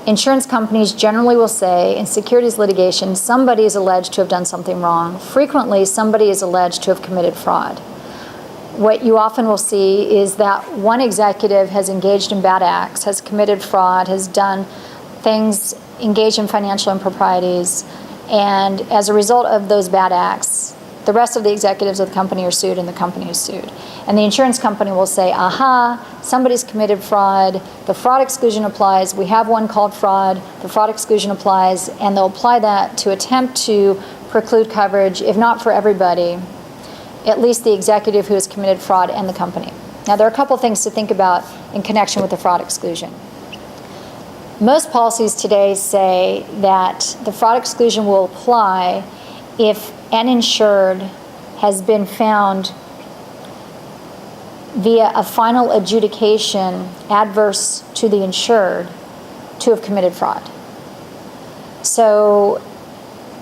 Insurance companies generally will say in securities litigation, somebody is alleged to have done something wrong. Frequently, somebody is alleged to have committed fraud. What you often will see is that one executive has engaged in bad acts, has committed fraud, has done things, engaged in financial improprieties, and as a result of those bad acts, the rest of the executives of the company are sued and the company is sued. And the insurance company will say, aha, somebody's committed fraud, the fraud exclusion applies, we have one called fraud, the fraud exclusion applies, and they'll apply that to attempt to preclude coverage, if not for everybody, at least the executive who has committed fraud and the company. Now, there are a couple things to think about in connection with the fraud exclusion. Most policies today say that the fraud exclusion will apply if an insured has been found via a final adjudication adverse to the insured to have committed fraud. So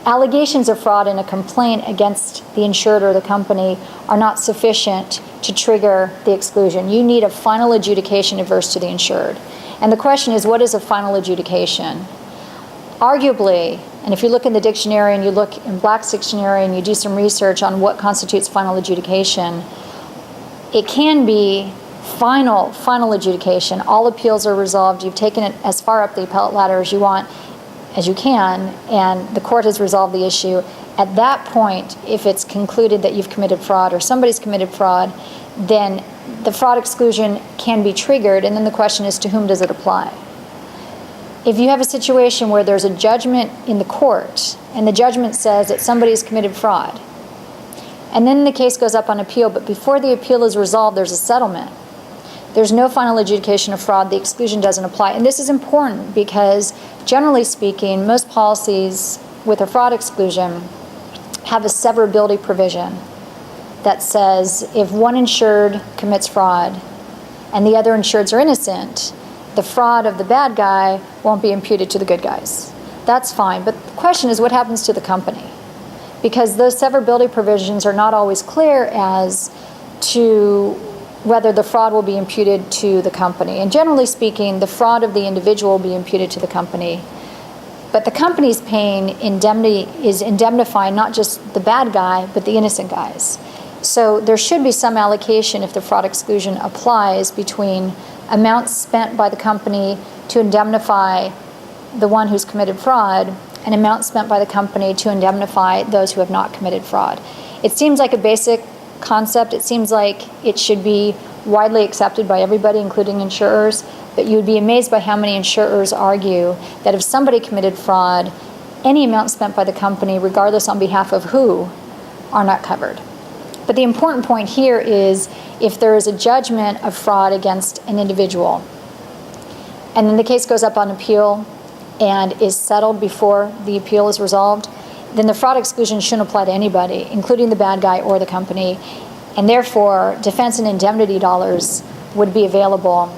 allegations of fraud in a complaint against the insured or the company are not sufficient to trigger the exclusion. You need a final adjudication adverse to the insured. And the question is, what is a final adjudication? Arguably, and if you look in the dictionary and you look in Black's dictionary and you do some research on what constitutes final adjudication, it can be final adjudication. All appeals are resolved. You've taken it as far up the appellate ladder as you want, as you can, and the court has resolved the issue. At that point, if it's concluded that you've committed fraud or somebody's committed fraud, then the fraud exclusion can be triggered, and then the question is, to whom does it apply? If you have a situation where there's a judgment in the court and the judgment says that somebody's committed fraud, and then the case goes up on appeal, but before the appeal is resolved, there's a settlement. There's no final adjudication of fraud, the exclusion doesn't apply. And this is important because, generally speaking, most policies with a fraud exclusion have a severability provision that says if one insured commits fraud and the other insureds are innocent, the fraud of the bad guy won't be imputed to the good guys. That's fine, but the question is, what happens to the company? Because those severability provisions are not always clear as to whether the fraud will be imputed to the company. And generally speaking, the fraud of the individual will be imputed to the company. But the company's paying indemnity is indemnifying not just the bad guy, but the innocent guys. So there should be some allocation, if the fraud exclusion applies, between amounts spent by the company to indemnify the one who's committed fraud and amounts spent by the company to indemnify those who have not committed fraud. It seems like a basic concept. It seems like it should be widely accepted by everybody, including insurers, but you would be amazed by how many insurers argue that if somebody committed fraud, any amount spent by the company, regardless on behalf of who, are not covered. But the important point here is, if there is a judgment of fraud against an individual, and then the case goes up on appeal and is settled before the appeal is resolved, then the fraud exclusion shouldn't apply to anybody, including the bad guy or the company, and therefore defense and indemnity dollars would be available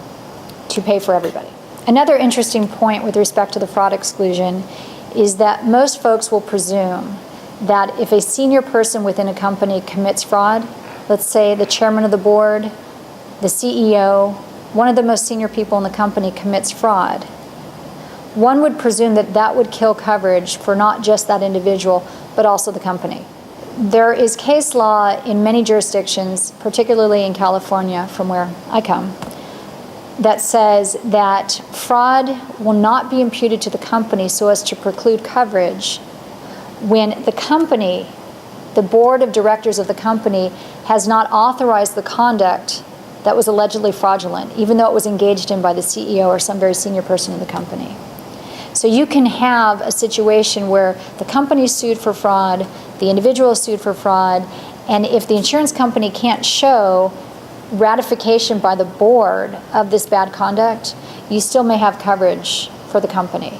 to pay for everybody. Another interesting point with respect to the fraud exclusion is that most folks will presume that if a senior person within a company commits fraud, let's say the chairman of the board, the CEO, one of the most senior people in the company commits fraud, one would presume that that would kill coverage for not just that individual, but also the company. There is case law in many jurisdictions, particularly in California, from where I come, that says that fraud will not be imputed to the company so as to preclude coverage when the company, the board of directors of the company, has not authorized the conduct that was allegedly fraudulent, even though it was engaged in by the CEO or some very senior person in the company. So you can have a situation where the company is sued for fraud, the individual is sued for fraud, and if the insurance company can't show ratification by the board of this bad conduct, you still may have coverage for the company.